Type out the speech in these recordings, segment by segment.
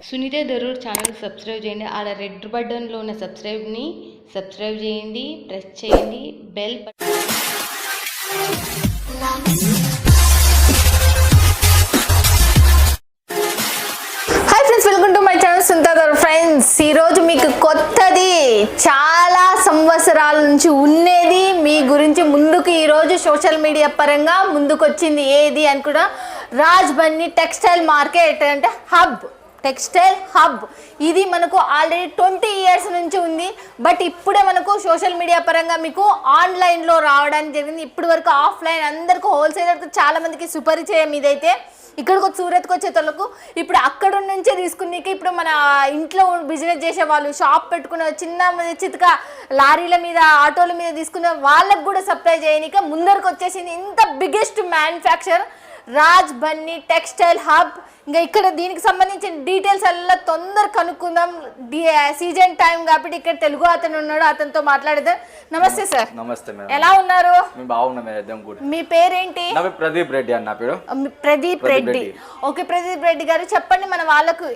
Sunitha Darur channel subscribe చేయండి. ఆడ red బటన్లో ఉన్న సబ్స్క్రైబ్ని సబ్స్క్రైబ్ చేయండి, ప్రెస్ చేయండి bell hi friends, welcome to my channel Sunitha Darur. Friends, ఈరోజు మీకు కొత్తది, చాలా సంవత్సరాల నుంచి ఉన్నది మీ గురించి ముందుకు ఈరోజు సోషల్ మీడియా పరంగా ముందుకు వచ్చింది ఏది అని కూడా రాజ్ బన్నీ టెక్స్టైల్ మార్కెట్ అంటే హబ్, టెక్స్టైల్ హబ్. ఇది మనకు ఆల్రెడీ 20 ఇయర్స్ నుంచి ఉంది. బట్ ఇప్పుడే మనకు సోషల్ మీడియా పరంగా మీకు ఆన్లైన్లో రావడానికి జరిగింది. ఇప్పటి వరకు ఆఫ్లైన్ అందరికీ హోల్సేలర్కి చాలా మందికి సుపరిచయం ఇదైతే. ఇక్కడికి సూరత్కి వచ్చేటోళ్ళకు ఇప్పుడు అక్కడ నుంచే తీసుకునేకి ఇప్పుడు మన ఇంట్లో బిజినెస్ చేసే వాళ్ళు, షాప్ పెట్టుకున్న చిన్న చితక లారీల మీద ఆటోల మీద తీసుకున్న వాళ్ళకు కూడా సప్లై చేయనిక ముందరకు వచ్చేసింది ఇంత biggest manufacture Raj Bunny textile hub. ఇంకా ఇక్కడ దీనికి సంబంధించిన డీటెయిల్స్ అలా తొందర కనుక్కుందాం. సీజన్ టైం కాబట్టి ఇక్కడ తెలుగు అతను ఉన్నాడు, అతనితో మాట్లాడదాం. నమస్తే సార్. నమస్తే మేడం, ఎలా ఉన్నారు? మేము బాగున్నాం మేడం. కూడా మీ పేరేంటి? నా పేరు ప్రదీప్ రెడ్డి అన్న పేరు. ప్రదీప్ రెడ్డి. ఓకే ప్రదీప్ రెడ్డి గారు, చెప్పండి మన వాళ్ళకు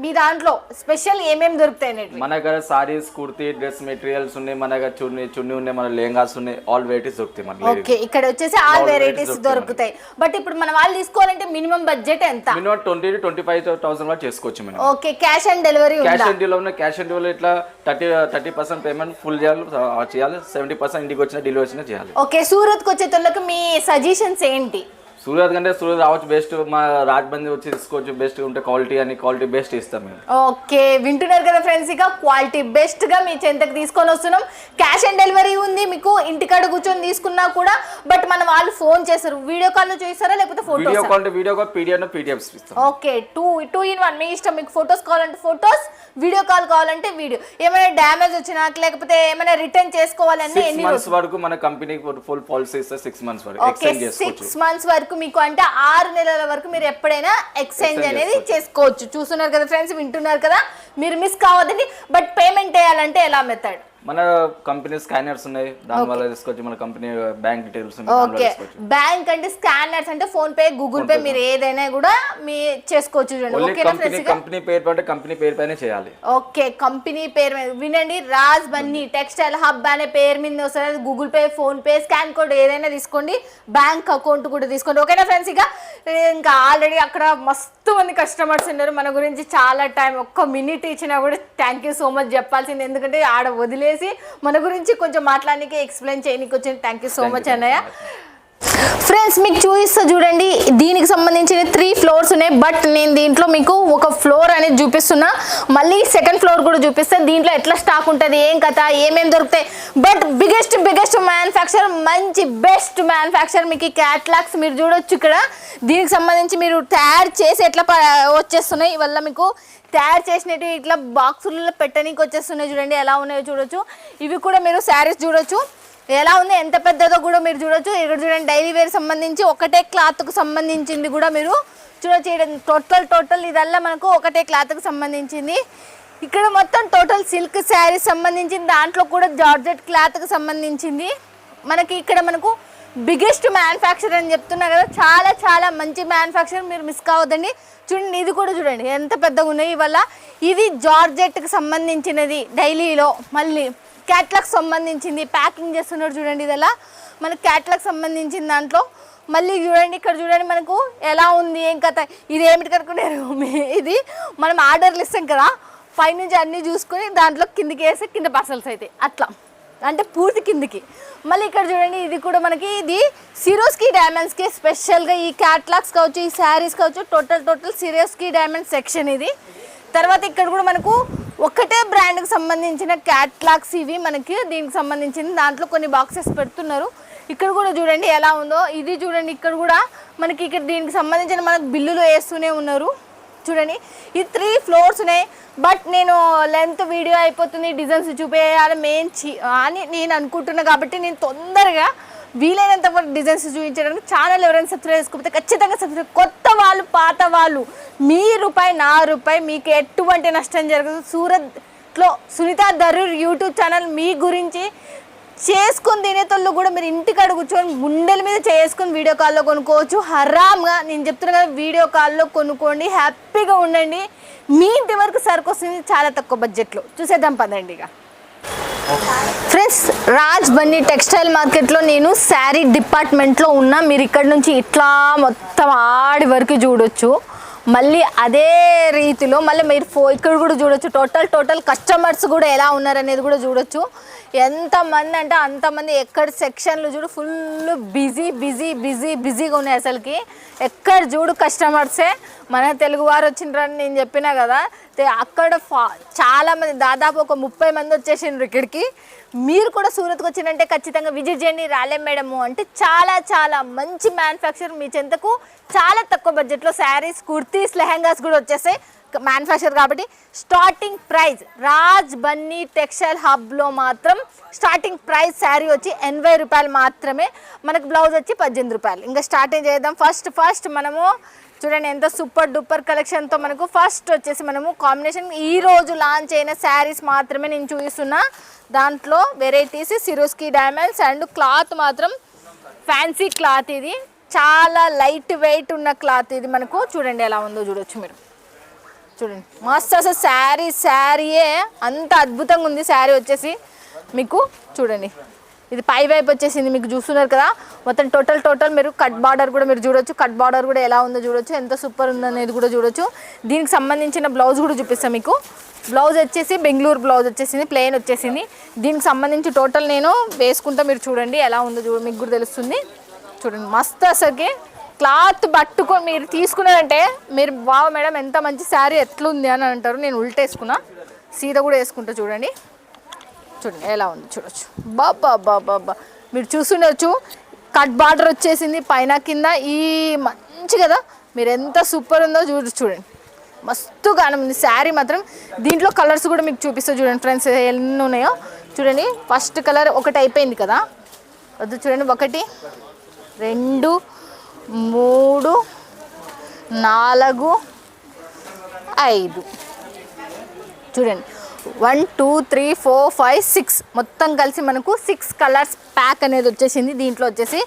మీ దాంట్లో స్పెషల్ ఏమేమి దొరుకుతాయి? మన దగ్గర సారీస్, కుర్తీ, డ్రెస్ మెటీరియల్స్ ఉన్నాయి, మన దగ్గర చున్నీ ఉన్నాయి, మన లెహంగాస్ ఉన్నాయి, ఆల్ వెరైటీస్ దొరుకుతాయి మన. ఓకే, ఇక్కడ వచ్చేసి ఆల్ వెరైటీస్ దొరుకుతాయి. బట్ ఇప్పుడు మన వాళ్ళు తీసుకోవాలంటే మినిమం బడ్జెట్ ఎంత? మినిమం 20,000 to 25,000 వరకు చేసుకోవచ్చు madam. Okay, cash on delivery ఉందా? క్యాష్ ఆన్ డెలివరీ ఉన్న క్యాష్ ఆన్ డెలివరీ ఇట్లా 30% పేమెంట్ ఫుల్ చేయాలి, 70% ఇంటికి వచ్చిన డెలివరీ వచ్చినా చేయాలి. ఓకే, సూరత్కి వచ్చేటోళ్ళకి మీ సజెషన్స్ ఏంటి? సూరత్ కంటే సూరత్ రావచ్చు బెస్ట్. మా రాజ్బందీ వచ్చి తీసుకోవచ్చు, బెస్ట్ ఉంటే క్వాలిటీ బెస్ట్ ఇస్తాం మేము. ఓకే, వింటున్నారు కదా ఫ్రెండ్స్, ఇక క్వాలిటీ బెస్ట్ గా మీ చెంతకు తీసుకొని వస్తున్నాం. క్యాష్ ఆన్ డెలివరీ ఉంది, మీకు ఇంటికాడ కూర్చొని తీసుకున్నా కూడా. బట్ మన వాళ్ళు ఫోన్ చేస్తారు, వీడియో కాల్ లో చూస్తారా లేకపోతే వీడియో కాల్ పీడిఎఫ్ ఇస్తాం. ఓకే, టూ ఇన్ వన్ మీ ఇష్టం. మీకు ఫొటోస్ కావాలంటే ఫొటోస్, వీడియో కాల్ కావాలంటే వీడియో. ఏమైనా డ్యామేజ్ వచ్చినా లేకపోతే ఏమైనా రిటర్న్ చేసుకోవాలన్నా 6 months వరకు మన కంపెనీ ఫుల్ పాలసీ ఇస్తే 6 months వరకు ఎక్స్చేంజ్ చేసుకోవచ్చు. 6 months వరకు మీకు అంటే 6 నెలల వరకు మీరు ఎప్పుడైనా ఎక్స్చేంజ్ అనేది చేసుకోవచ్చు. చూస్తున్నారు కదా ఫ్రెండ్స్, వింటున్నారు కదా, మీరు మిస్ కావద్దండి. బట్ పేమెంట్ చేయాలంటే ఎలా మెథడ్? మన కంపెనీ స్కానర్స్ ఉన్నాయి, దాని వల్ల తీసుకోవచ్చు. మన కంపెనీ బ్యాంక్ డీటెయిల్స్ ఉన్నాయి. ఓకే, బ్యాంక్ అంటే స్కానర్స్ అంటే ఫోన్ పే, గూగుల్ పే, మీరు ఏదైనా కూడా మీ చేసుకోవచ్చు. కంపెనీ పేరు అంటే కంపెనీ పేరు పైన చేయాలి. ఓకే, కంపెనీ పేరు మీద వినండి, రాజ్ బన్నీ టెక్స్టైల్ హబ్ అనే పేరు మీద వస్తుంది. Google pay, phone pay, scan code ఏదైనా తీసుకోండి, బ్యాంక్ అకౌంట్ కూడా తీసుకోండి. ఓకేనా ఫ్రెండ్స్? ఇంకా ఆల్రెడీ అక్కడ మస్తు మంది కస్టమర్స్ ఉన్నారు. మన గురించి చాలా టైం, ఒక్క మినిట్ ఇచ్చినా కూడా థ్యాంక్ యూ సో మచ్ చెప్పాల్సింది. ఎందుకంటే ఆడ వదిలేసి మన గురించి కొంచెం మాట్లాడడానికి, ఎక్స్ప్లెయిన్ చేయడానికి వచ్చింది. థ్యాంక్ యూ సో మచ్ అన్నయ్య. ఫ్రెండ్స్, మీకు చూపిస్తా చూడండి, దీనికి సంబంధించిన 3 floors ఉన్నాయి. బట్ నేను దీంట్లో మీకు ఒక ఫ్లోర్ అనేది చూపిస్తున్నా, మళ్ళీ సెకండ్ ఫ్లోర్ కూడా చూపిస్తాను. దీంట్లో ఎట్లా స్టాక్ ఉంటుంది, ఏం కథ, ఏమేమి దొరుకుతాయి. బట్ బిగ్గెస్ట్ మ్యానుఫ్యాక్చర్, మంచి బెస్ట్ మ్యానుఫ్యాక్చర్. మీకు క్యాట్లాగ్స్ మీరు చూడొచ్చు ఇక్కడ. దీనికి సంబంధించి మీరు తయారు చేసి ఎట్లా వచ్చేస్తున్నాయి, ఇవల్ల మీకు తయారు చేసినట్టు ఇట్లా బాక్సులలో పెట్టడానికి వచ్చేస్తున్నాయి. చూడండి ఎలా ఉన్నాయో చూడొచ్చు. ఇవి కూడా మీరు శారీస్ చూడొచ్చు ఎలా ఉంది, ఎంత పెద్దదో కూడా మీరు చూడొచ్చు. ఇక్కడ చూడండి, డైలీ వేర్ సంబంధించి ఒకటే క్లాత్కు సంబంధించింది కూడా మీరు చూడొచ్చు. టోటల్ ఇదల్లా మనకు ఒకటే క్లాత్కు సంబంధించింది. ఇక్కడ మొత్తం టోటల్ సిల్క్ శారీస్ సంబంధించింది, దాంట్లో కూడా జార్జెట్ క్లాత్కి సంబంధించింది. మనకి ఇక్కడ మనకు బిగ్గెస్ట్ మ్యానుఫ్యాక్చర్ అని చెప్తున్నా కదా, చాలా చాలా మంచి మ్యానుఫ్యాక్చర్, మీరు మిస్ కావద్దండి. చూడండి, ఇది కూడా చూడండి ఎంత పెద్దగా ఉన్నాయి. ఇవల్ల ఇది జార్జెట్కి సంబంధించినది డైలీలో. మళ్ళీ క్యాట్లాగ్ సంబంధించింది, ప్యాకింగ్ చేస్తున్నారు చూడండి, ఇదలా మనకు క్యాట్లాగ్ సంబంధించిన దాంట్లో. మళ్ళీ చూడండి, ఇక్కడ చూడండి మనకు ఎలా ఉంది, ఏం కథ. ఇది ఏమిటి కనుక్కున్నారు, ఇది మనం ఆర్డర్లు ఇస్తాం కదా, పైనుంచి అన్నీ చూసుకొని దాంట్లో కిందికి వేస్తే కింద పార్సల్స్ అయితే అట్లా, అంటే పూర్తి కిందికి. మళ్ళీ ఇక్కడ చూడండి, ఇది కూడా మనకి ఇది సిరోస్కి డైమండ్స్కి స్పెషల్గా ఈ క్యాట్లాగ్స్ కావచ్చు, ఈ శారీస్ కావచ్చు, టోటల్ సిరోస్కి డైమండ్ సెక్షన్ ఇది. తర్వాత ఇక్కడ కూడా మనకు ఒకటే బ్రాండ్కి సంబంధించిన క్యాట్లాగ్స్ ఇవి మనకి. దీనికి సంబంధించిన దాంట్లో కొన్ని బాక్సెస్ పెడుతున్నారు. ఇక్కడ కూడా చూడండి ఎలా ఉందో. ఇది చూడండి, ఇక్కడ కూడా మనకి ఇక్కడ దీనికి సంబంధించిన మనకు బిల్లులు వేస్తూనే ఉన్నారు. చూడండి, ఈ 3 floors ఉన్నాయి. బట్ నేను లెంత్ వీడియో అయిపోతుంది, డిజైన్స్ చూపేయాలి మెయిన్ అని నేను అనుకుంటున్నా. కాబట్టి నేను తొందరగా వీలైనంత వరకు డిజైన్స్ చూపించడానికి ఛానల్ ఎవరైనా సబ్స్క్రైబ్ చేసుకోకపోతే ఖచ్చితంగా సబ్స్క్రైబ్. కొత్త వాళ్ళు, పాత వాళ్ళు, మీ రూపాయి నా రూపాయి మీకు ఎటువంటి నష్టం జరగదు. సూరత్లో సునీత దరూర్ యూట్యూబ్ ఛానల్ మీ గురించి చేసుకొని తినేటోళ్ళు కూడా మీరు ఇంటికాడ కూర్చొని గుండెల మీద చేసుకొని వీడియో కాల్లో కొనుక్కోవచ్చు. హరామ్గా నేను చెప్తున్నా కదా, వీడియో కాల్లో కొనుక్కోండి, హ్యాపీగా ఉండండి. మీ ఇంటి వరకు సరుకు వస్తుంది చాలా తక్కువ బడ్జెట్లో. చూసేద్దాం పదండి. ఇక ఫ్రెండ్స్, రాజ్ బన్నీ టెక్స్టైల్ మార్కెట్లో నేను శారీ డిపార్ట్మెంట్లో ఉన్నా. మీరు ఇక్కడ నుంచి ఇట్లా మొత్తం ఆడి వరకు చూడొచ్చు. మళ్ళీ అదే రీతిలో మళ్ళీ మీరు ఇక్కడ కూడా చూడొచ్చు. టోటల్ కస్టమర్స్ కూడా ఎలా ఉన్నారనేది కూడా చూడొచ్చు. ఎంతమంది అంటే అంతమంది. ఎక్కడ సెక్షన్లు చూడు ఫుల్ బిజీగా ఉన్నాయి. అసలుకి ఎక్కడ చూడు కస్టమర్సే. మన తెలుగు వారు వచ్చిండ్రని నేను చెప్పినా కదా, అక్కడ చాలామంది, దాదాపు ఒక 30 మంది వచ్చేసిండ్రు ఇక్కడికి. మీరు కూడా సూరత్కి వచ్చిందంటే ఖచ్చితంగా విజిట్ చేయండి. రాలేం మేడము అంటే చాలా మంచి మ్యానుఫ్యాక్చర్ మీ చెంతకు చాలా తక్కువ బడ్జెట్లో శారీస్, కుర్తీస్, లెహంగాస్ కూడా వచ్చేసాయి. మ్యానుఫ్యాక్చర్ కాబట్టి starting price Raj Bunny textile హబ్లో మాత్రం స్టార్టింగ్ ప్రైస్ శారీ వచ్చి 80 రూపాయలు మాత్రమే. మనకు బ్లౌజ్ వచ్చి 18 రూపాయలు. ఇంకా స్టార్టింగ్ చేద్దాం. ఫస్ట్ మనము చూడండి ఎంత సూపర్ డూపర్ కలెక్షన్తో మనకు ఫస్ట్ వచ్చేసి మనము కాంబినేషన్ ఈరోజు లాంచ్ అయిన శారీస్ మాత్రమే నేను చూపిస్తున్నా. దాంట్లో varieties Swarovski diamonds and cloth మాత్రం ఫ్యాన్సీ క్లాత్. ఇది చాలా లైట్ వెయిట్ ఉన్న క్లాత్. ఇది మనకు చూడండి ఎలా ఉందో చూడొచ్చు మీరు. చూడండి మస్తు అసలు శారీయే అంత అద్భుతంగా ఉంది. శారీ వచ్చేసి మీకు చూడండి ఇది పై వైపు వచ్చేసింది. మీకు చూస్తున్నారు కదా మొత్తం టోటల్ మీరు కట్ బార్డర్ కూడా మీరు చూడొచ్చు. కట్ బార్డర్ కూడా ఎలా ఉందో చూడొచ్చు. ఎంత సూపర్ ఉందనేది కూడా చూడొచ్చు. దీనికి సంబంధించిన బ్లౌజ్ కూడా చూపిస్తాను మీకు. బ్లౌజ్ వచ్చేసి బెంగళూరు బ్లౌజ్ వచ్చేసింది, ప్లెయిన్ వచ్చేసింది. దీనికి సంబంధించి టోటల్ నేను వేసుకుంటా. మీరు చూడండి ఎలా ఉందో మీకు కూడా తెలుస్తుంది. చూడండి మస్తు అసలుకి క్లాత్ పట్టుకొని మీరు తీసుకున్నారంటే మీరు వావ్ మేడం ఎంత మంచి శారీ ఎట్లుంది అని అంటారు. నేను ఉల్టేసుకున్నా, సీదా కూడా వేసుకుంటా. చూడండి ఎలా ఉంది చూడొచ్చు. బాబా మీరు చూస్తుండొచ్చు. కట్ బార్డర్ వచ్చేసింది పైన కింద. ఈ మంచి కదా, మీరు ఎంత సూపర్ ఉందో చూడండి. మస్తుగా ఉంది శారీ మాత్రం. దీంట్లో కలర్స్ కూడా మీకు చూపిస్తా చూడండి ఫ్రెండ్స్ ఎన్ని ఉన్నాయో చూడండి. ఫస్ట్ కలర్ ఒకటి అయిపోయింది కదా, వద్దు చూడండి. 1 2 3 4 5 చూడండి. 1 2 3 4 5 6 మొత్తం కలిసి మనకు 6 కలర్స్ ప్యాక్ అనేది వచ్చేసింది. దీంట్లో వచ్చేసి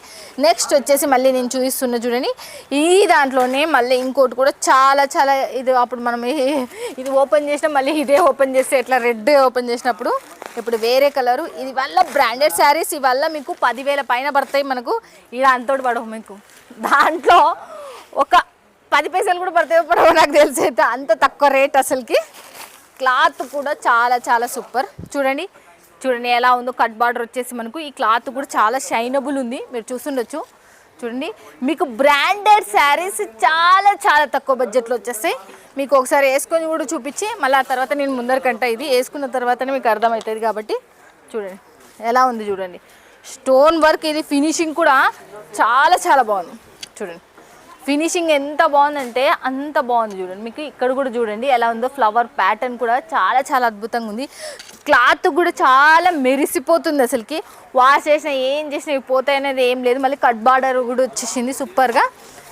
నెక్స్ట్ వచ్చేసి మళ్ళీ నేను చూపిస్తున్నా చూడండి. ఈ దాంట్లోనే మళ్ళీ ఇంకోటి కూడా చాలా ఇది అప్పుడు మనం ఇది ఓపెన్ చేసినా మళ్ళీ ఇదే ఓపెన్ చేస్తే ఎట్లా రెడ్ ఓపెన్ చేసినప్పుడు ఇప్పుడు వేరే కలరు. ఇది వల్ల బ్రాండెడ్ శారీస్ ఇవల్ల మీకు 10,000 పైన పడతాయి. మనకు ఈడ అంతోటి పడవు మీకు. దాంట్లో ఒక 10 పైసలు కూడా పడతాయో నాకు తెలిసి అయితే అంత తక్కువ రేట్. అసలుకి క్లాత్ కూడా చాలా సూపర్. చూడండి ఎలా ఉందో. కట్ బార్డర్ వచ్చేసి మనకు ఈ క్లాత్ కూడా చాలా షైనబుల్ ఉంది. మీరు చూస్తుండొచ్చు చూడండి. మీకు బ్రాండెడ్ శారీస్ చాలా తక్కువ బడ్జెట్లో వచ్చేస్తాయి. మీకు ఒకసారి వేసుకొని కూడా చూపించి మళ్ళీ ఆ తర్వాత నేను ముందరికంట ఇది వేసుకున్న తర్వాతనే మీకు అర్థమవుతుంది. కాబట్టి చూడండి ఎలా ఉంది చూడండి. స్టోన్ వర్క్ ఇది ఫినిషింగ్ కూడా చాలా బాగుంది. చూడండి ఫినిషింగ్ ఎంత బాగుందంటే అంత బాగుంది. చూడండి మీకు ఇక్కడ కూడా చూడండి ఎలా ఉందో. ఫ్లవర్ ప్యాటర్న్ కూడా చాలా అద్భుతంగా ఉంది. క్లాత్ కూడా చాలా మెరిసిపోతుంది. అసలుకి వాష్ చేసినా ఏం చేసినా పోతాయి అనేది ఏం లేదు. మళ్ళీ కట్ బార్డర్ కూడా వచ్చేసింది సూపర్గా.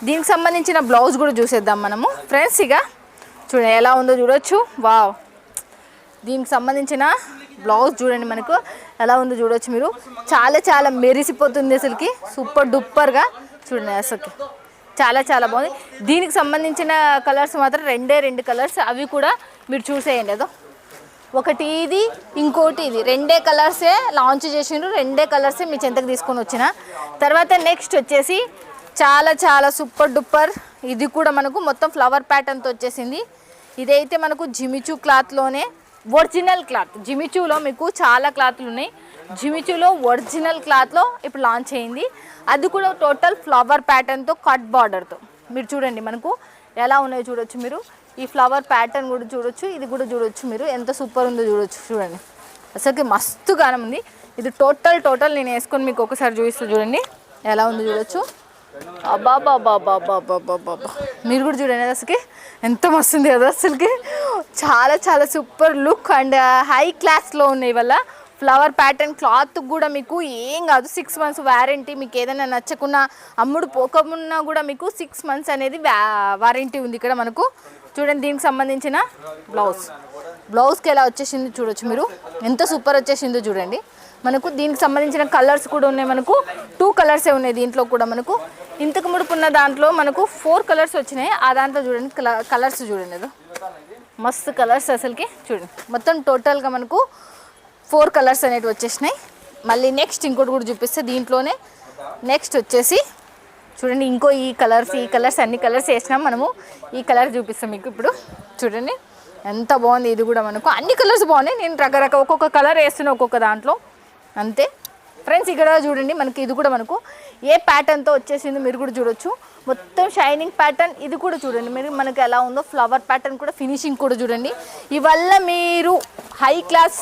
దీనికి సంబంధించిన బ్లౌజ్ కూడా చూసేద్దాం మనము ఫ్రెండ్స్. ఇక చూడండి ఎలా ఉందో చూడొచ్చు. వావ్, దీనికి సంబంధించిన బ్లౌజ్ చూడండి మనకు ఎలా ఉందో చూడొచ్చు మీరు. చాలా మెరిసిపోతుంది అసలుకి సూపర్ డూపర్గా. చూడండి అసలుకి చాలా బాగుంది. దీనికి సంబంధించిన కలర్స్ మాత్రం 2 కలర్స్. అవి కూడా మీరు చూసేయండి. ఏదో ఒకటి ఇది ఇంకోటి ఇది 2 కలర్సే లాంచ్ చేసిండ్రు. 2 కలర్సే మీ చెంతకు తీసుకొని వచ్చిన తర్వాత నెక్స్ట్ వచ్చేసి చాలా సూపర్ డూపర్. ఇది కూడా మనకు మొత్తం ఫ్లవర్ ప్యాటర్న్తో వచ్చేసింది. ఇదైతే మనకు జిమిచూ క్లాత్లోనే ఒరిజినల్ క్లాత్. జిమిచూలో మీకు చాలా క్లాత్లు ఉన్నాయి. జిమిచూలో ఒరిజినల్ క్లాత్లో ఇప్పుడు లాంచ్ అయింది. అది కూడా టోటల్ ఫ్లవర్ ప్యాటర్న్తో కట్ బార్డర్తో. మీరు చూడండి మనకు ఎలా ఉన్నాయో చూడొచ్చు మీరు. ఈ ఫ్లవర్ ప్యాటర్న్ కూడా చూడొచ్చు. ఇది కూడా చూడొచ్చు మీరు ఎంత సూపర్ ఉందో చూడొచ్చు. చూడండి అసలుకి మస్తు గానం ఉంది. ఇది టోటల్ నేను వేసుకొని మీకు ఒకసారి చూపిస్తూ చూడండి ఎలా ఉందో చూడొచ్చు. అబ్బాబాబాబాబాబాబా మీరు కూడా చూడండి అసలుకి ఎంత మస్తుంది కదా. అసలుకి చాలా సూపర్ లుక్ అండ్ హై క్లాస్లో ఉన్నాయి వల్ల. ఫ్లవర్ ప్యాటర్న్ క్లాత్ కూడా మీకు ఏం కాదు. 6 months వారంటీ. మీకు ఏదైనా నచ్చకున్నా అమ్ముడు పోకమున్నా కూడా మీకు 6 months అనేది వారంటీ ఉంది ఇక్కడ మనకు. చూడండి దీనికి సంబంధించిన బ్లౌజ్కి ఎలా వచ్చేసింది చూడొచ్చు మీరు. ఎంత సూపర్ వచ్చేసిందో చూడండి. మనకు దీనికి సంబంధించిన కలర్స్ కూడా ఉన్నాయి. మనకు 2 కలర్సే ఉన్నాయి దీంట్లో కూడా. మనకు ఇంతకు ముడుపున్న దాంట్లో మనకు 4 కలర్స్ వచ్చినాయి. ఆ దాంట్లో చూడండి కలర్స్ చూడండి, ఏదో మస్తు కలర్స్ అసలుకి చూడండి. మొత్తం టోటల్గా మనకు 4 కలర్స్ అనేవి వచ్చేసినాయి. మళ్ళీ నెక్స్ట్ ఇంకోటి కూడా చూపిస్తే దీంట్లోనే నెక్స్ట్ వచ్చేసి చూడండి ఇంకో ఈ కలర్స్ అన్ని కలర్స్ వేసినాం. మనము ఈ కలర్ చూపిస్తాం మీకు ఇప్పుడు. చూడండి ఎంత బాగుంది ఇది కూడా. మనకు అన్ని కలర్స్ బాగున్నాయి. నేను రకరకాల ఒక్కొక్క కలర్ వేస్తున్నా ఒక్కొక్క దాంట్లో అంతే ఫ్రెండ్స్. ఇక్కడ చూడండి మనకి ఇది కూడా మనకు ఏ ప్యాటర్న్తో వచ్చేసిందో మీరు కూడా చూడొచ్చు. మొత్తం షైనింగ్ ప్యాటర్న్. ఇది కూడా చూడండి మీరు మనకి ఎలా ఉందో ఫ్లవర్ ప్యాటర్న్ కూడా, ఫినిషింగ్ కూడా చూడండి. ఇవల్ల మీరు హై క్లాస్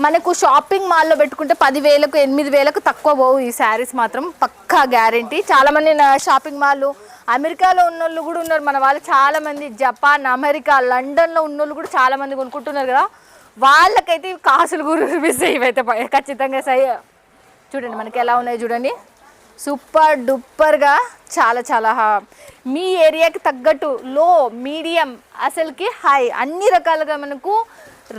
మనకు షాపింగ్ మాల్లో పెట్టుకుంటే 10,000కు 8,000కు తక్కువ పోవు ఈ శారీస్ మాత్రం, పక్కా గ్యారంటీ. చాలామంది షాపింగ్ మాల్ అమెరికాలో ఉన్నోళ్ళు కూడా ఉన్నారు మన వాళ్ళు, చాలామంది జపాన్, అమెరికా, లండన్లో ఉన్నోళ్ళు కూడా చాలామంది కొనుక్కుంటున్నారు కదా. వాళ్ళకైతే కాసులు కూడా చూపిస్తాయి ఇవైతే ఖచ్చితంగా. చూడండి మనకి ఎలా ఉన్నాయి చూడండి, సూపర్ డూపర్గా చాలా చాలా మీ ఏరియాకి తగ్గట్టు లో, మీడియం, అసలుకి హై అన్ని రకాలుగా మనకు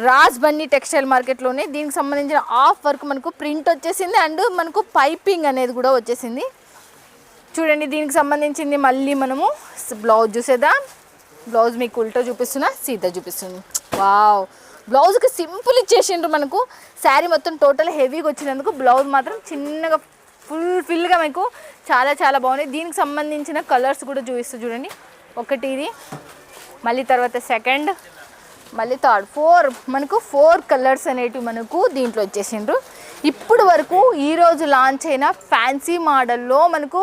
రాజ్ బన్నీ టెక్స్టైల్ మార్కెట్లోనే. దీనికి సంబంధించిన ఆఫ్ వర్క్ మనకు ప్రింట్ వచ్చేసింది అండ్ మనకు పైపింగ్ అనేది కూడా వచ్చేసింది. చూడండి దీనికి సంబంధించింది మళ్ళీ మనము బ్లౌజ్ చూసేద్దాం. బ్లౌజ్ మీకు ఉల్టా చూపిస్తున్నా, సీదా చూపిస్తుంది. వావ్, బ్లౌజ్కి సింపుల్ ఇచ్చేసిండ్రు మనకు. శారీ మొత్తం టోటల్ హెవీగా వచ్చినందుకు బ్లౌజ్ మాత్రం చిన్నగా ఫుల్గా మీకు చాలా చాలా బాగున్నాయి. దీనికి సంబంధించిన కలర్స్ కూడా చూపిస్తూ చూడండి. ఒకటి ఇది, మళ్ళీ తర్వాత సెకండ్, మళ్ళీ థర్డ్, 4 మనకు 4 కలర్స్ అనేటివి మనకు దీంట్లో వచ్చేసిండ్రు. ఇప్పుడు వరకు ఈరోజు లాంచ్ అయిన ఫ్యాన్సీ మోడల్లో మనకు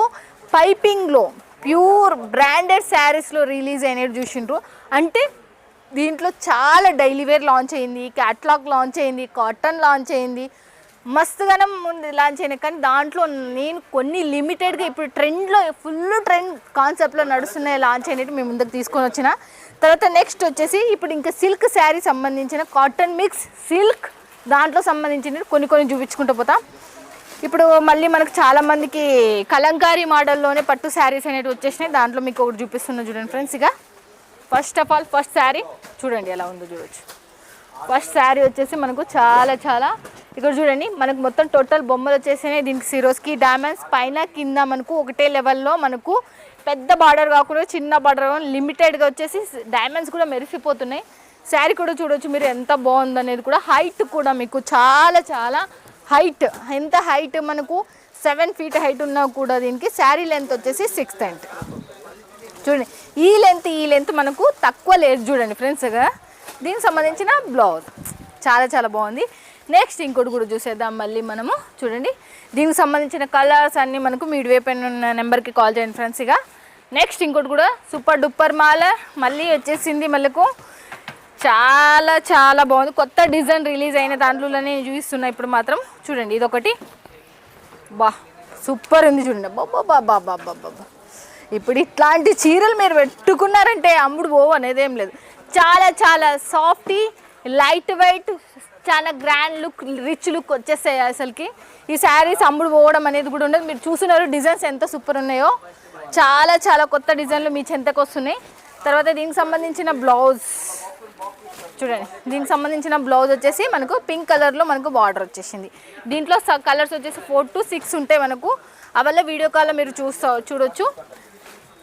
పైపింగ్లో ప్యూర్ బ్రాండెడ్ శారీస్లో రిలీజ్ అయినవి చూసిండ్రు. అంటే దీంట్లో చాలా డైలీ వేర్ లాంచ్ అయింది, క్యాట్లాగ్ లాంచ్ అయింది, కాటన్ లాంచ్ అయింది, మస్తుగానం ముందు లాంచ్ అయినాయి. కానీ దాంట్లో నేను కొన్ని లిమిటెడ్గా ఇప్పుడు ట్రెండ్లో ఫుల్ ట్రెండ్ కాన్సెప్ట్లో నడుస్తున్నాయి లాంచ్ అయినట్టు మేము ముందుకు తీసుకొని వచ్చిన. తర్వాత నెక్స్ట్ వచ్చేసి ఇప్పుడు ఇంకా సిల్క్ శారీ సంబంధించిన కాటన్ మిక్స్ సిల్క్ దాంట్లో సంబంధించిన కొన్ని చూపించుకుంటూ పోతాం. ఇప్పుడు మళ్ళీ మనకు చాలామందికి కలంకారీ మోడల్లోనే పట్టు శారీస్ అనేవి వచ్చేసినాయి. దాంట్లో మీకు ఒకటి చూపిస్తున్నా చూడండి ఫ్రెండ్స్. ఇక first of all first sari చూడండి ఎలా ఉందో చూడొచ్చు. ఫస్ట్ శారీ వచ్చేసి మనకు చాలా చాలా ఇక్కడ చూడండి మనకు మొత్తం టోటల్ బొమ్మలు వచ్చేసినాయి. దీనికి సిరోస్కి డైమండ్స్ పైన కింద మనకు ఒకటే లెవెల్లో మనకు పెద్ద బార్డర్ కాకుండా చిన్న బార్డర్ లిమిటెడ్గా వచ్చేసి డైమండ్స్ కూడా మెరిసిపోతున్నాయి. శారీ కూడా చూడొచ్చు మీరు ఎంత బాగుందనేది కూడా. హైట్ కూడా మీకు చాలా చాలా హైట్, ఎంత హైట్ మనకు 7 feet హైట్ ఉన్నా కూడా దీనికి శారీ లెంత్ వచ్చేసి 6 feet. చూడండి ఈ లెంత్ మనకు తక్కువ లేదు చూడండి ఫ్రెండ్స్గా. దీనికి సంబంధించిన బ్లౌజ్ చాలా చాలా బాగుంది. నెక్స్ట్ ఇంకోటి కూడా చూసేద్దాం మళ్ళీ మనము. చూడండి దీనికి సంబంధించిన కలర్స్ అన్నీ మనకు మీ వైపు ఉన్న నెంబర్కి కాల్ చేయండి ఫ్రెండ్స్. ఇక నెక్స్ట్ ఇంకోటి కూడా సూపర్ డూపర్ మాల మళ్ళీ వచ్చేసింది. మనకు చాలా చాలా బాగుంది. కొత్త డిజైన్ రిలీజ్ అయిన దాంట్లోనే చూపిస్తున్నా ఇప్పుడు మాత్రం. చూడండి ఇదొకటి, బా సూపర్ ఉంది చూడండి. బాబా ఇప్పుడు ఇట్లాంటి చీరలు మీరు పెట్టుకున్నారంటే అమ్ముడు పోవు అనేది ఏం లేదు. చాలా చాలా సాఫ్టీ, లైట్ వెయిట్, చాలా గ్రాండ్ లుక్, రిచ్ లుక్ వచ్చేస్తాయి అసలుకి. ఈ శారీస్ అమ్ముడు పోవడం అనేది కూడా ఉండదు. మీరు చూస్తున్నారు డిజైన్స్ ఎంత సూపర్ ఉన్నాయో. చాలా చాలా కొత్త డిజైన్లు మీ చెంతకు వస్తున్నాయి. తర్వాత దీనికి సంబంధించిన బ్లౌజ్ చూడండి. దీనికి సంబంధించిన బ్లౌజ్ వచ్చేసి మనకు పింక్ కలర్లో మనకు బార్డర్ వచ్చేసింది. దీంట్లో కలర్స్ వచ్చేసి 4 to 6 ఉంటాయి మనకు. అవల్ల వీడియో కాల్లో మీరు చూడొచ్చు.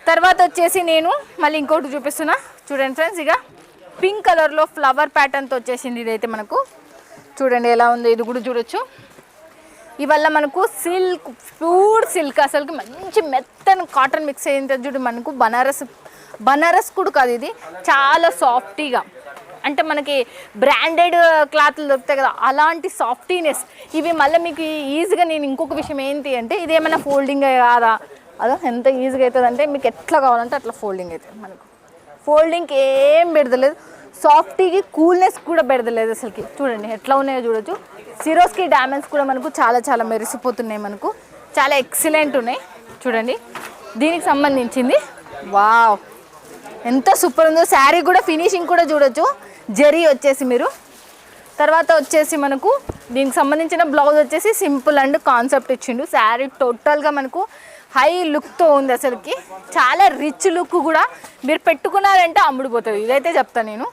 తర్వాత వచ్చేసి నేను మళ్ళీ ఇంకోటి చూపిస్తున్నా చూడండి ఫ్రెండ్స్. ఇక పింక్ కలర్లో ఫ్లవర్ ప్యాటర్న్తో వచ్చేసింది. ఇదైతే మనకు చూడండి ఎలా ఉందో, ఇది కూడా చూడొచ్చు. ఇవల్ల మనకు సిల్క్, ప్యూర్ సిల్క్, అసలుకి మంచి మెత్తని కాటన్ మిక్స్ అయింది చూడు. మనకు బనారస్ కూడా కాదు, ఇది చాలా సాఫ్టీగా, అంటే మనకి బ్రాండెడ్ క్లాత్లు దొరుకుతాయి కదా అలాంటి సాఫ్టీనెస్ ఇవి. మళ్ళీ మీకు ఈజీగా నేను ఇంకొక విషయం ఏంటి అంటే ఇది ఏమైనా ఫోల్డింగ్ కాదా, అదో ఎంత ఈజీగా అవుతుంది అంటే మీకు ఎట్లా కావాలంటే అట్లా ఫోల్డింగ్ అవుతుంది. మనకు ఫోల్డింగ్కి ఏం పెడతలేదు, సాఫ్టీకి కూల్నెస్ కూడా పెడతలేదు అసలుకి. చూడండి ఎట్లా ఉన్నాయో చూడొచ్చు. సిరోస్కి డైమండ్స్ కూడా మనకు చాలా చాలా మెరిసిపోతున్నాయి. మనకు చాలా ఎక్సలెంట్ ఉన్నాయి చూడండి. దీనికి సంబంధించింది వావ్ ఎంత సూపర్ ఉందో. శారీ కూడా ఫినిషింగ్ కూడా చూడొచ్చు. జరీ వచ్చేసి మీరు తర్వాత వచ్చేసి మనకు దీనికి సంబంధించిన బ్లౌజ్ వచ్చేసి సింపుల్ అండ్ కాన్సెప్ట్ ఇచ్చిండు. శారీ టోటల్గా మనకు హై లుక్తో ఉంది అసలుకి. చాలా రిచ్ లుక్ కూడా. మీరు పెట్టుకున్నారంటే అమ్ముడిపోతుంది, ఇదైతే చెప్తాను నేను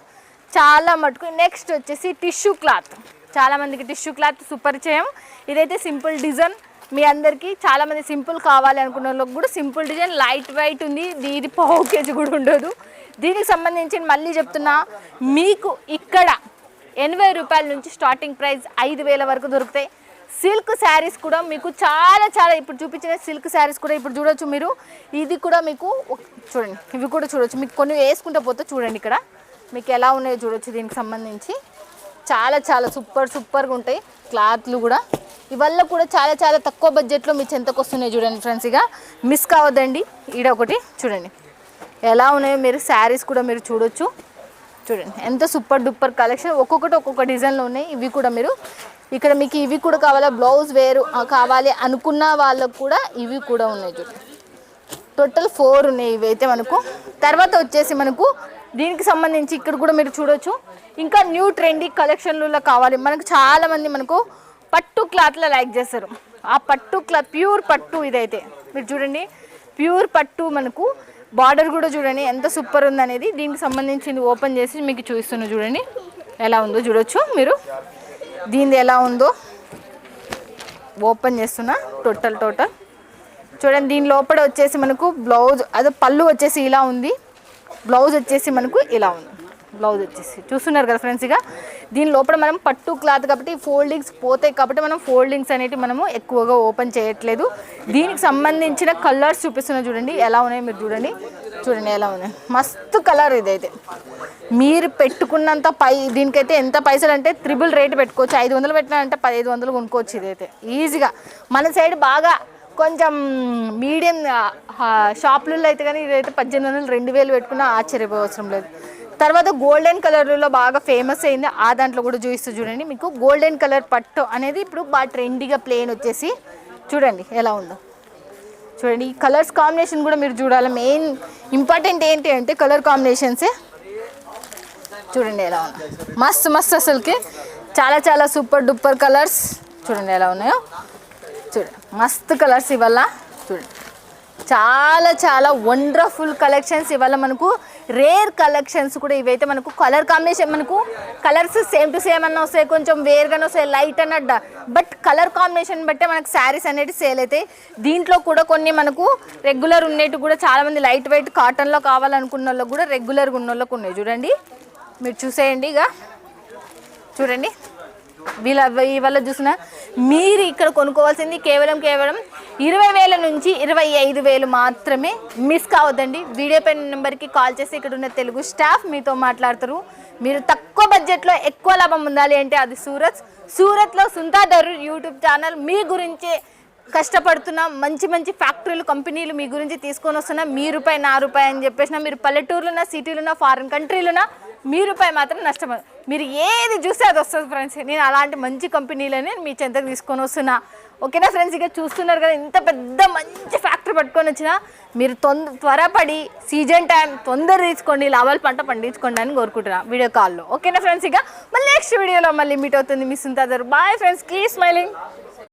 చాలా మటుకు. నెక్స్ట్ వచ్చేసి టిష్యూ క్లాత్. చాలా మందికి టిష్యూ క్లాత్ సుపరిచయం. ఇదైతే సింపుల్ డిజైన్ మీ అందరికీ చాలా మంది సింపుల్ కావాలి అనుకున్న వాళ్ళకి కూడా సింపుల్ డిజైన్, లైట్ వెయిట్ ఉంది. ఇది పావు కేజీ కూడా ఉండదు. దీనికి సంబంధించి మళ్ళీ చెప్తున్నా, మీకు ఇక్కడ 80 రూపాయల నుంచి స్టార్టింగ్ ప్రైస్ 5,000 వరకు దొరుకుతాయి. సిల్క్ శారీస్ కూడా మీకు చాలా చాలా ఇప్పుడు చూపించిన సిల్క్ శారీస్ కూడా ఇప్పుడు చూడొచ్చు మీరు. ఇది కూడా మీకు చూడండి, ఇవి కూడా చూడొచ్చు. మీకు కొన్ని వేసుకుంటూ పోతే చూడండి ఇక్కడ మీకు ఎలా ఉన్నాయో చూడొచ్చు. దీనికి సంబంధించి చాలా చాలా సూపర్గా ఉంటాయి క్లాత్లు కూడా. ఇవల్ల కూడా చాలా చాలా తక్కువ బడ్జెట్లో మీ చెంతకు వస్తున్నాయి చూడండి ఫ్రెండ్స్. ఇక మిస్ కావద్దండి. ఈడ ఒకటి చూడండి ఎలా ఉన్నాయో మీరు శారీస్ కూడా మీరు చూడొచ్చు. చూడండి ఎంత సూపర్ డూపర్ కలెక్షన్, ఒక్కొక్కటి ఒక్కొక్క డిజైన్లో ఉన్నాయి. ఇవి కూడా మీరు ఇక్కడ మీకు ఇవి కూడా కావాలా, బ్లౌజ్ వేరు కావాలి అనుకున్న వాళ్ళకు కూడా ఇవి కూడా ఉన్నాయి చూడండి. టోటల్ 4 ఉన్నాయి ఇవైతే మనకు. తర్వాత వచ్చేసి మనకు దీనికి సంబంధించి ఇక్కడ కూడా మీరు చూడొచ్చు. ఇంకా న్యూ ట్రెండీ కలెక్షన్లలో కావాలి మనకు. చాలామంది మనకు పట్టు క్లాత్లో లైక్ చేస్తారు. ఆ పట్టు క్లాత్ ప్యూర్ పట్టు ఇదైతే మీరు చూడండి, ప్యూర్ పట్టు మనకు. బార్డర్ కూడా చూడండి ఎంత సూపర్ ఉందనేది. దీనికి సంబంధించింది ఓపెన్ చేసి మీకు చూపిస్తున్నా చూడండి ఎలా ఉందో చూడొచ్చు మీరు. దీనిది ఎలా ఉందో ఓపెన్ చేస్తున్నా. టోటల్ చూడండి. దీని లోపల వచ్చేసి మనకు బ్లౌజ్ అదే పళ్ళు వచ్చేసి ఇలా ఉంది. బ్లౌజ్ వచ్చేసి మనకు ఇలా ఉంది. బ్లౌజ్ వచ్చేసి చూస్తున్నారు కదా ఫ్రెండ్స్. ఇక దీని లోపల మనం పట్టు క్లాత్ కాబట్టి ఫోల్డింగ్స్ పోతాయి కాబట్టి మనం ఫోల్డింగ్స్ అనేవి మనము ఎక్కువగా ఓపెన్ చేయట్లేదు. దీనికి సంబంధించిన కలర్స్ చూపిస్తున్నా చూడండి ఎలా ఉన్నాయో మీరు చూడండి ఎలా ఉన్నాయి. మస్తు కలర్ ఇదైతే. మీరు పెట్టుకున్నంత దీనికైతే ఎంత పైసలు అంటే ట్రిపుల్ రేట్ పెట్టుకోవచ్చు. 500 పెట్టినారంటే 1500 కొనుక్కోవచ్చు ఇదైతే ఈజీగా. మన సైడ్ బాగా కొంచెం మీడియం షాపులలో అయితే కానీ ఇదైతే 1800 2000 పెట్టుకున్నా ఆశ్చర్యపోవసరం లేదు. తర్వాత గోల్డెన్ కలర్లో బాగా ఫేమస్ అయింది. ఆ దాంట్లో కూడా చూపిస్తూ చూడండి మీకు. గోల్డెన్ కలర్ పట్టు అనేది ఇప్పుడు బాగా ట్రెండీగా ప్లేన్ వచ్చేసి చూడండి ఎలా ఉందో చూడండి. ఈ కలర్స్ కాంబినేషన్ కూడా మీరు చూడాలి. మెయిన్ ఇంపార్టెంట్ ఏంటి అంటే కలర్ కాంబినేషన్సే. చూడండి ఎలా ఉంది. మస్తు అసలుకి చాలా చాలా సూపర్ డూపర్ కలర్స్ చూడండి ఎలా ఉన్నాయో చూడండి. మస్తు కలర్స్ ఇవాళ చూడండి. చాలా చాలా వండర్ఫుల్ కలెక్షన్స్ ఇవాళ మనకు. రేర్ కలెక్షన్స్ కూడా ఇవైతే మనకు. కలర్ కాంబినేషన్ మనకు కలర్స్ సేమ్ టు సేమ్ అన్న వస్తాయి, కొంచెం వేరుగానే వస్తాయి, లైట్ అన్నట్ట. బట్ కలర్ కాంబినేషన్ బట్టే మనకు శారీస్ అనేది సేల్ అవుతాయి. దీంట్లో కూడా కొన్ని మనకు రెగ్యులర్ ఉండేవి కూడా చాలామంది లైట్ వెయిట్ కాటన్లో కావాలనుకున్న వాళ్ళకి కూడా రెగ్యులర్గా ఉన్న వాళ్ళకి ఉన్నాయి చూడండి. మీరు చూసేయండి. ఇక చూడంండి ఇవాళ చూసిన మీరు ఇక్కడ కొనుక్కోవాల్సింది కేవలం 20,000 నుంచి 25,000 మాత్రమే. మిస్ కావద్దండి. వీడియో పైన నెంబర్కి కాల్ చేసి ఇక్కడ ఉన్న తెలుగు స్టాఫ్ మీతో మాట్లాడతారు. మీరు తక్కువ బడ్జెట్లో ఎక్కువ లాభం ఉండాలి అంటే అది సూరత్లో సుంతా దరూర్ యూట్యూబ్ ఛానల్ మీ గురించే కష్టపడుతున్న మంచి ఫ్యాక్టరీలు కంపెనీలు మీ గురించి తీసుకొని వస్తున్నా. మీ రూపాయి నా రూపాయి అని చెప్పేసిన మీరు పల్లెటూరులున్నా సిటీలున్నా ఫారిన్ కంట్రీలున్నా మీ రూపాయి మాత్రం నష్టం. మీరు ఏది చూస్తే అది వస్తుంది ఫ్రెండ్స్. నేను అలాంటి మంచి కంపెనీలని మీ చెంతకు తీసుకొని వస్తున్నా. ఓకేనా ఫ్రెండ్స్. ఇక చూస్తున్నారు కదా ఇంత పెద్ద మంచి ఫ్యాక్టరీ పట్టుకొని వచ్చినా మీరు త్వరపడి సీజన్ టైం తొందర తీసుకోండి, లాభాల పంట పండించుకోండి అని కోరుకుంటున్నా వీడియో కాల్లో. ఓకేనా ఫ్రెండ్స్. ఇక మళ్ళీ నెక్స్ట్ వీడియోలో మళ్ళీ మీట్ అవుతుంది మీ సుంతా దరూర్. Bye friends, keep smiling.